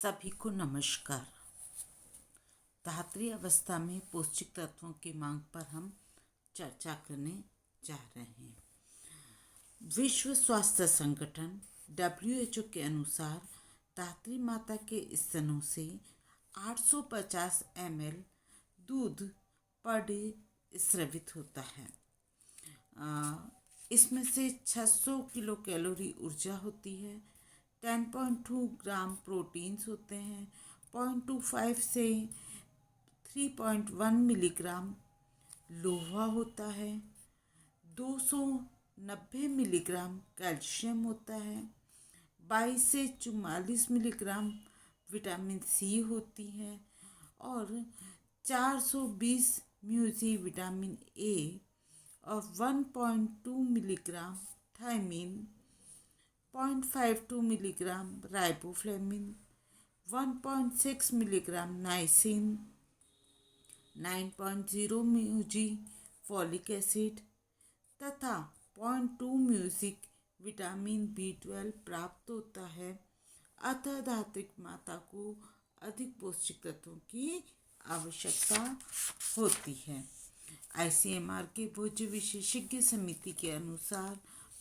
सभी को नमस्कार। धात्री अवस्था में पौष्टिक तत्वों की मांग पर हम चर्चा करने जा रहे हैं। विश्व स्वास्थ्य संगठन WHO के अनुसार धात्री माता के स्तनों से 850 ml दूध पर डे स्रावित होता है। इसमें से 600 किलो कैलोरी ऊर्जा होती है, 10.2 ग्राम प्रोटीन्स होते हैं, 0.25 से 3.1 मिलीग्राम लोहा होता है, 290 मिलीग्राम कैल्शियम होता है, 22 से 44 मिलीग्राम विटामिन सी होती है और 420 म्यूजी विटामिन ए और 1.2 milligram thiamine, 0.52 milligram riboflavin, 1.6 milligram niacin, 9.0 म्यूजी फॉलिक एसिड तथा 0.2 म्यूजिक विटामिन B12 प्राप्त होता है। अतः धात्री माता को अधिक पौष्टिक तत्वों की आवश्यकता होती है। ICMR के भोज्य विशेषज्ञ समिति के अनुसार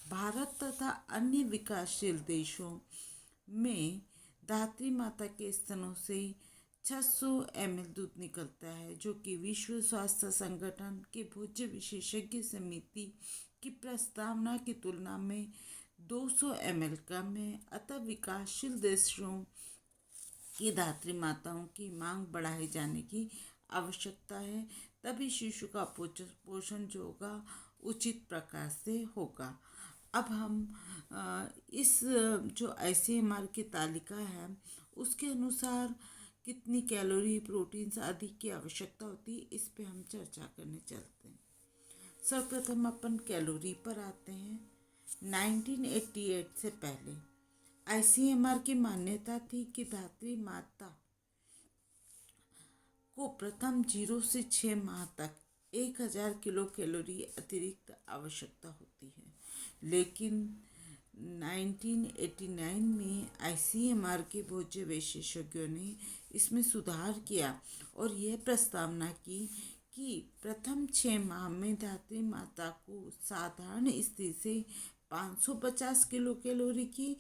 भारत तथा अन्य विकासशील देशों में धात्री माता के स्तनों से 600 ml दूध निकलता है, जो कि विश्व स्वास्थ्य संगठन के भोज्य विशेषज्ञ समिति की प्रस्तावना की तुलना में 200 ml कम है। अतः विकासशील देशों की धात्री माताओं की मांग बढ़ाए जाने की आवश्यकता है, तभी शिशु का पोषण जो होगा उचित प्रकार से होगा। अब हम इस जो ICMR की तालिका है उसके अनुसार कितनी कैलोरी, प्रोटीन्स आदि की आवश्यकता होती है, इस पे हम चर्चा करने चलते हैं। सर्वप्रथम अपन कैलोरी पर आते हैं। 1988 से पहले ICMR की मान्यता थी कि धात्री माता को प्रथम 0 से 6 माह तक 1000 किलो कैलोरी अतिरिक्त आवश्यकता होती है, लेकिन 1989 में ICMR के भोज्य विशेषज्ञों ने इसमें सुधार किया और यह प्रस्तावना की कि प्रथम 6 माह में धात्री माता को साधारण स्थिति से 550 किलो कैलोरी की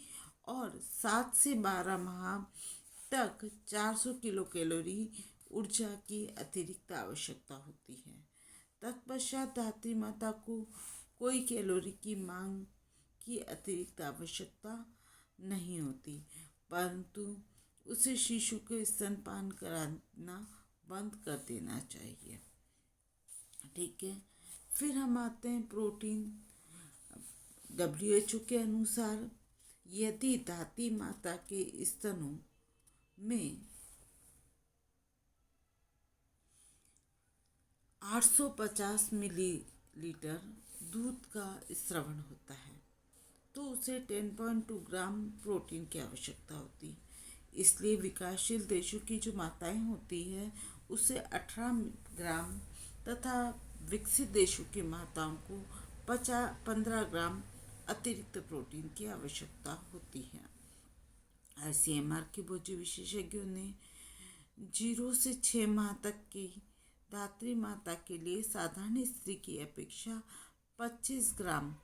और 7 से 12 माह तक 400 किलो कैलोरी ऊर्जा की अतिरिक्त आवश्यकता होती है। तत्पश्चात धात्री माता को कोई कैलोरी की मांग की अतिरिक्त आवश्यकता नहीं होती, परंतु उसे शिशु को स्तनपान कराना बंद कर देना चाहिए। ठीक है, फिर हम आते हैं प्रोटीन। WHO के अनुसार यदि धात्री माता के स्तनों में 850 मिलीलीटर दूध का स्रवण होता है तो उसे 10.2 ग्राम प्रोटीन की आवश्यकता होती है। इसलिए विकासशील देशों की जो माताएं होती है उसे 18 ग्राम तथा विकसित देशों की माताओं को 15 ग्राम अतिरिक्त प्रोटीन की आवश्यकता होती है। ICMR के भोज्य विशेषज्ञों ने 0 से 6 माह तक की धात्री माता के लिए साधारण स्त्री की अपेक्षा 25 ग्राम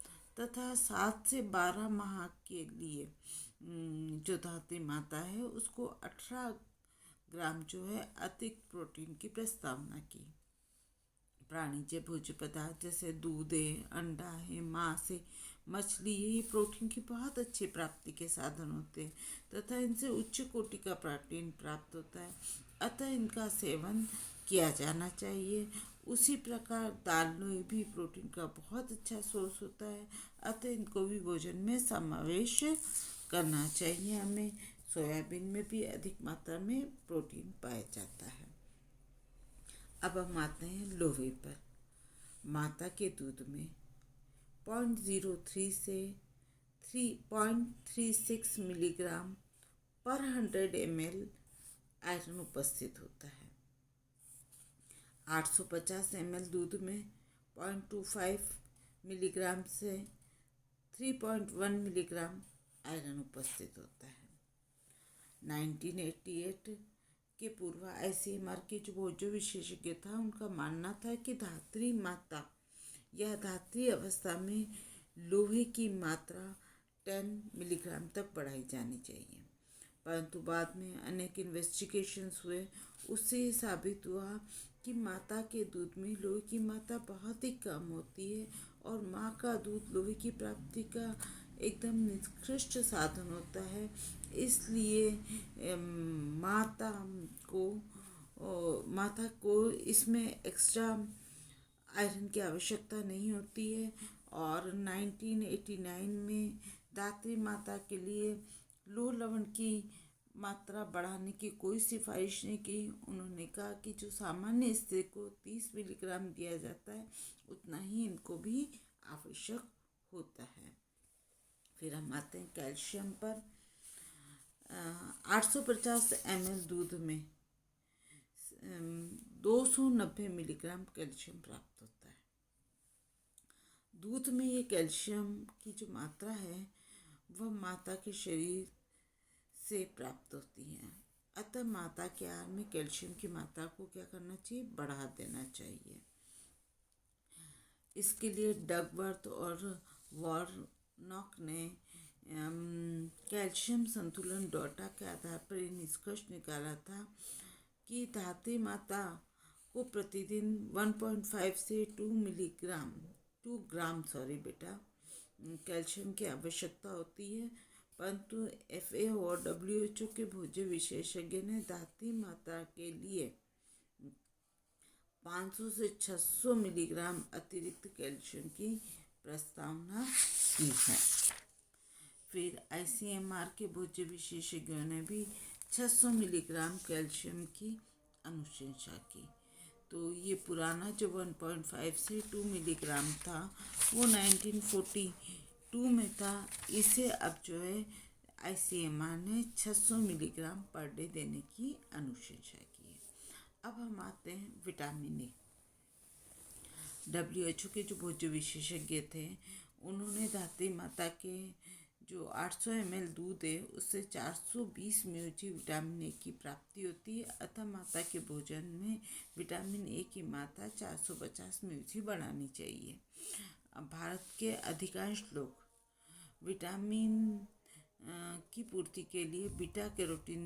तथा 7 से 12 माह के लिए जो धात्री माता है उसको 18 ग्राम जो है अतिरिक्त प्रोटीन की प्रस्तावना की। प्राणीज भोज्य पदार्थ जैसे दूध है, अंडा है, मांस है, मछली है, ये प्रोटीन की बहुत अच्छी प्राप्ति के साधन होते हैं तथा इनसे उच्च कोटि का प्रोटीन प्राप्त होता है, अतः इनका सेवन किया जाना चाहिए। उसी प्रकार दाल में भी प्रोटीन का बहुत अच्छा सोर्स होता है, अतः इनको भी भोजन में समावेश करना चाहिए। हमें सोयाबीन में भी अधिक मात्रा में प्रोटीन पाया जाता है। अब हम आते हैं लोहे पर। माता के दूध में 0.03 से 3.36 मिलीग्राम पर 100 ml आयरन उपस्थित होता है। 850 ml दूध में 0.25 मिलीग्राम से 3.1 मिलीग्राम आयरन उपस्थित होता है। 1988 के पूर्व ICMR के जो भोज्य विशेषज्ञ था, उनका मानना था कि धात्री माता या धात्री अवस्था में लोहे की मात्रा 10 मिलीग्राम तक बढ़ाई जानी चाहिए। परंतु बाद में अनेक इन्वेस्टिगेशंस हुए, उससे ये साबित हुआ कि माता के दूध में लोहे की मात्रा बहुत ही कम होती है और माँ का दूध लोहे की प्राप्ति का एकदम निकृष्ट साधन होता है। इसलिए माता माता को इसमें एक्स्ट्रा आयरन की आवश्यकता नहीं होती है। और 1989 में धात्री माता के लिए लोह लवण की मात्रा बढ़ाने की कोई सिफारिश नहीं की। उन्होंने कहा कि जो सामान्य स्त्री को 30 मिलीग्राम दिया जाता है, उतना ही इनको भी आवश्यक होता है। फिर हम आते हैं कैल्शियम पर। 850 ml दूध में 290 मिलीग्राम कैल्शियम प्राप्त होता है। दूध में ये कैल्शियम की जो मात्रा है वह माता के शरीर से प्राप्त होती है। अतः माता के आहार में कैल्शियम की मात्रा को क्या करना चाहिए? बढ़ा देना चाहिए। इसके लिए डगवर्थ और वॉरनॉक ने कैल्शियम संतुलन डाटा के आधार पर ये निष्कर्ष निकाला था कि धात्री माता को प्रतिदिन 1.5 से 2 ग्राम कैल्शियम की आवश्यकता होती है। परंतु FAO और WHO के भोज्य विशेषज्ञ ने धात्री माता के लिए 500 से 600 मिलीग्राम अतिरिक्त कैल्शियम की प्रस्तावना की है। फिर ICMR के भोज्य विशेषज्ञों ने भी 600 मिलीग्राम कैल्शियम की अनुशंसा की। तो ये पुराना जो 1.5 से 2 मिलीग्राम था वो 1942 में था। इसे अब जो है ICMR ने 600 मिलीग्राम पर डे देने की अनुशंसा की है। अब हम आते हैं विटामिन ए। WHO के जो भोज्य विशेषज्ञ थे, उन्होंने धात्री माता के जो 800 ml दूध है उससे 420 mg विटामिन ए की प्राप्ति होती है। अतः माता के भोजन में विटामिन ए की मात्रा 450 mg बढ़ानी चाहिए। अब भारत के अधिकांश लोग विटामिन की पूर्ति के लिए बीटा कैरोटीन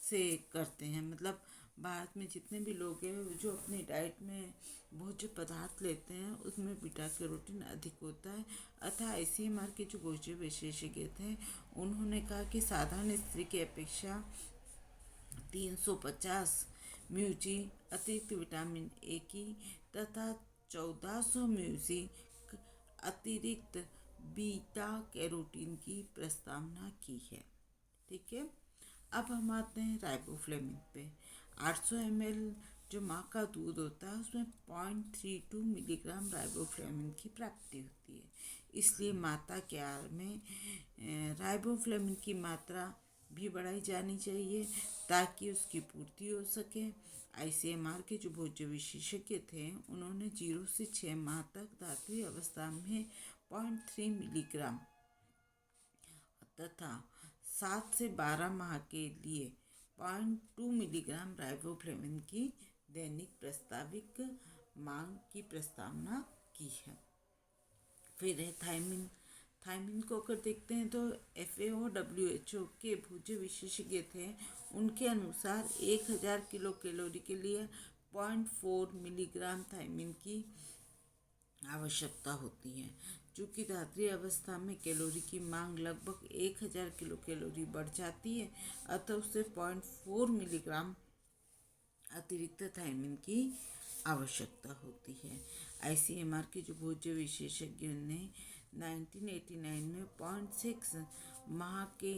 से करते हैं। मतलब भारत में जितने भी लोग हैं जो अपनी डाइट में भोज्य पदार्थ लेते हैं उसमें बीटा कैरोटीन अधिक होता है। अतः ICMR के जो भोज्य विशेषज्ञ थे, उन्होंने कहा कि साधारण स्त्री की अपेक्षा 350 mg अतिरिक्त विटामिन ए की तथा 1400 mg अतिरिक्त बीटा कैरोटीन की प्रस्तावना की है। ठीक है। अब हम आते हैं राइबोफ्लेविन पे। 800 ml जो माँ का दूध होता है उसमें 0.32 मिलीग्राम राइबोफ्लेविन की प्राप्ति होती है। इसलिए माता के आहार में राइबोफ्लेविन की मात्रा भी बढ़ाई जानी चाहिए ताकि उसकी पूर्ति हो सके। ICMR के जो भोज्य विशेषज्ञ थे, उन्होंने 0 से 6 माह तक धात्री अवस्था में 0.3 मिलीग्राम तथा 7 से 12 माह के लिए 0.2 मिलीग्राम राइबोफ्लेविन की दैनिक प्रस्ताविक मांग की प्रस्तावना की है। फिर है थायमिन। थायमिन को अगर देखते हैं तो FAO WHO के भोज्य विशेषज्ञ थे, उनके अनुसार 1000 किलो कैलोरी के लिए 0.4 मिलीग्राम थायमिन की आवश्यकता होती है। चूँकि धात्री अवस्था में कैलोरी की मांग लगभग 1000 किलो कैलोरी बढ़ जाती है, अतः उसे 0.4 मिलीग्राम अतिरिक्त थायमिन की आवश्यकता होती है। ICMR के जो भोज्य विशेषज्ञों ने 1989 में 0.6 माह के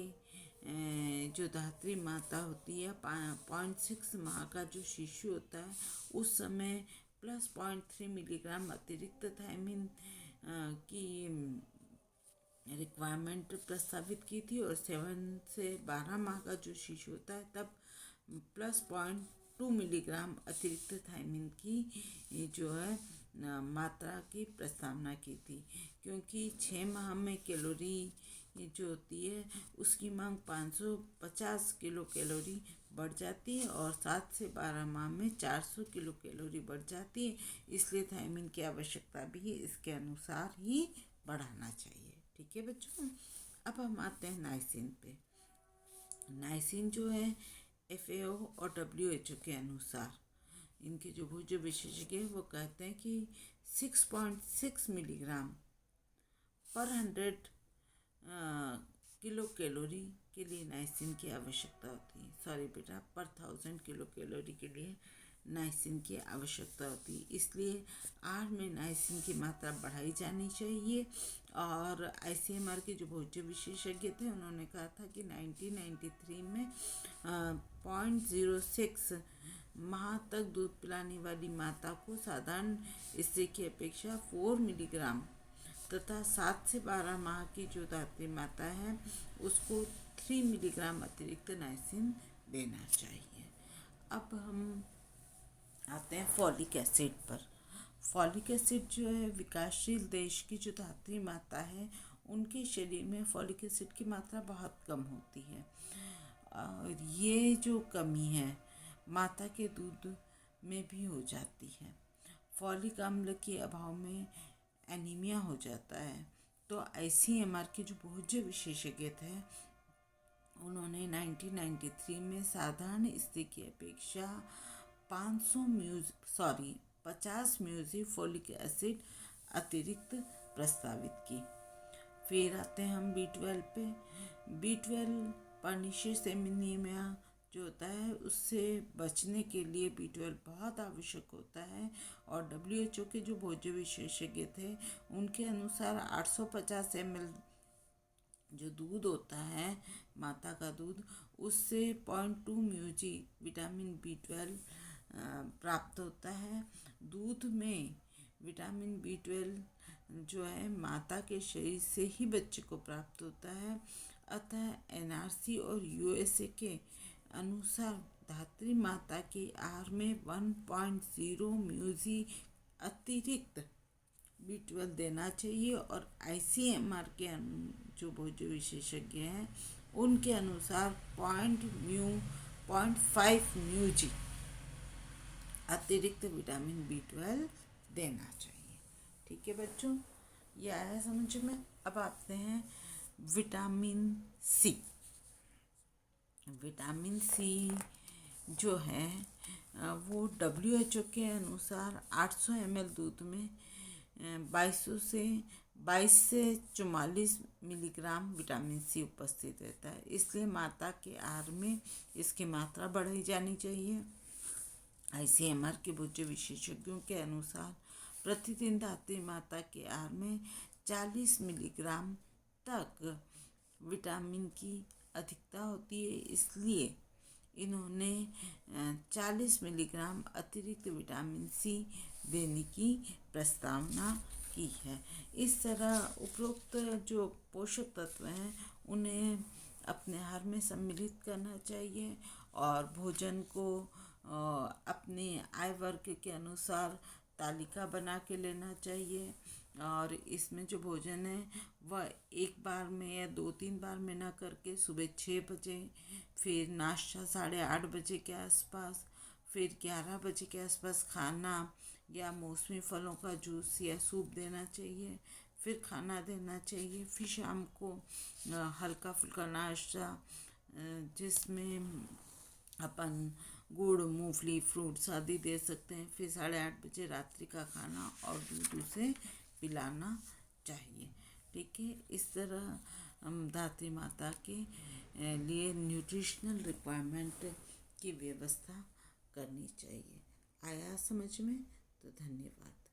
जो धात्री माता होती है, 0.6 माह का जो शिशु होता है, उस समय प्लस 0.3 मिलीग्राम अतिरिक्त थायमिन की रिक्वायरमेंट प्रस्तावित की थी। और 7 से 12 माह का जो शिशु होता है तब प्लस 0.2 मिलीग्राम अतिरिक्त थायमिन की जो है मात्रा की प्रस्तावना की थी। क्योंकि 6 माह में कैलोरी ये जो होती है उसकी मांग 550 किलो कैलोरी बढ़ जाती है और 7 से 12 माह में 400 किलो कैलोरी बढ़ जाती है। इसलिए थायमिन की आवश्यकता भी इसके अनुसार ही बढ़ाना चाहिए। ठीक है बच्चों, अब हम आते हैं नाइसिन पे। नाइसिन जो है FAO और WHO के अनुसार, इनके जो भोज्य विशेषज्ञ वो कहते हैं कि 6.6 मिलीग्राम पर 100 किलो कैलोरी के लिए नाइसिन की आवश्यकता होती है। सॉरी बेटा, पर 1000 किलो कैलोरी के लिए नाइसिन की आवश्यकता होती है। इसलिए आहार में नाइसिन की मात्रा बढ़ाई जानी चाहिए। और ICMR के जो भोज्य विशेषज्ञ थे उन्होंने कहा था कि 1993 में 0.06 माह तक दूध पिलाने वाली माता को साधारण स्त्री की अपेक्षा 4 मिलीग्राम तथा 7 से 12 माह की जो धात्री माता है उसको 3 मिलीग्राम अतिरिक्त नाइसिन देना चाहिए। अब हम आते हैं फॉलिक एसिड पर। फॉलिक एसिड जो है विकासशील देश की जो धात्री माता है उनके शरीर में फॉलिक एसिड की मात्रा बहुत कम होती है और ये जो कमी है माता के दूध में भी हो जाती है। फॉलिक अम्ल के अभाव में एनीमिया हो जाता है। तो ICMR के जो भोज्य विशेषज्ञ थे उन्होंने 1993 में साधारण स्त्री की अपेक्षा 50 म्यूजी फॉलिक एसिड अतिरिक्त प्रस्तावित की। फिर आते हैं हम B12 पे। B12 पर्नीशियस एनीमिया जो होता है उससे बचने के लिए B12 बहुत आवश्यक होता है। और WHO के जो भोज्य विशेषज्ञ थे उनके अनुसार 850 ml जो दूध होता है माता का दूध उससे 0.2 म्यूजी विटामिन B12 प्राप्त होता है। दूध में विटामिन B12 जो है माता के शरीर से ही बच्चे को प्राप्त होता है। अतः NRC और USA के अनुसार धात्री माता के आहार में 1.0 म्यूजी अतिरिक्त B12 देना चाहिए। और ICMR के जो भोज्य विशेषज्ञ हैं उनके अनुसार 0.5 म्यूजी अतिरिक्त विटामिन B12 देना चाहिए। ठीक है बच्चों, ये आया समझ में। अब आते हैं विटामिन सी। विटामिन सी जो है वो WHO के अनुसार 800 ml दूध में 22 से 44 मिलीग्राम विटामिन सी उपस्थित रहता है। इसलिए माता के आहार में इसकी मात्रा बढ़ाई जानी चाहिए। ICMR के भोज्य विशेषज्ञों के अनुसार प्रतिदिन धात्री माता के आहार में 40 मिलीग्राम तक विटामिन की अधिकता होती है। इसलिए इन्होंने 40 मिलीग्राम अतिरिक्त विटामिन सी देने की प्रस्तावना की है। इस तरह उपरोक्त जो पोषक तत्व हैं उन्हें अपने आहार में सम्मिलित करना चाहिए और भोजन को अपने आय वर्ग के अनुसार तालिका बना के लेना चाहिए। और इसमें जो भोजन है वह एक बार में या 2-3 बार में ना करके सुबह 6 बजे, फिर नाश्ता 8:30 बजे के आसपास, फिर 11 बजे के आसपास खाना या मौसमी फलों का जूस या सूप देना चाहिए, फिर खाना देना चाहिए, फिर शाम को हल्का फुल्का नाश्ता जिसमें अपन गुड़, मूंगफली, फ्रूट्स आदि दे सकते हैं। फिर 8:30 बजे रात्रि का खाना और दूध उसे पिलाना चाहिए। ठीक है, इस तरह हम धात्री माता के लिए न्यूट्रिशनल रिक्वायरमेंट की व्यवस्था करनी चाहिए। आया समझ में? तो धन्यवाद।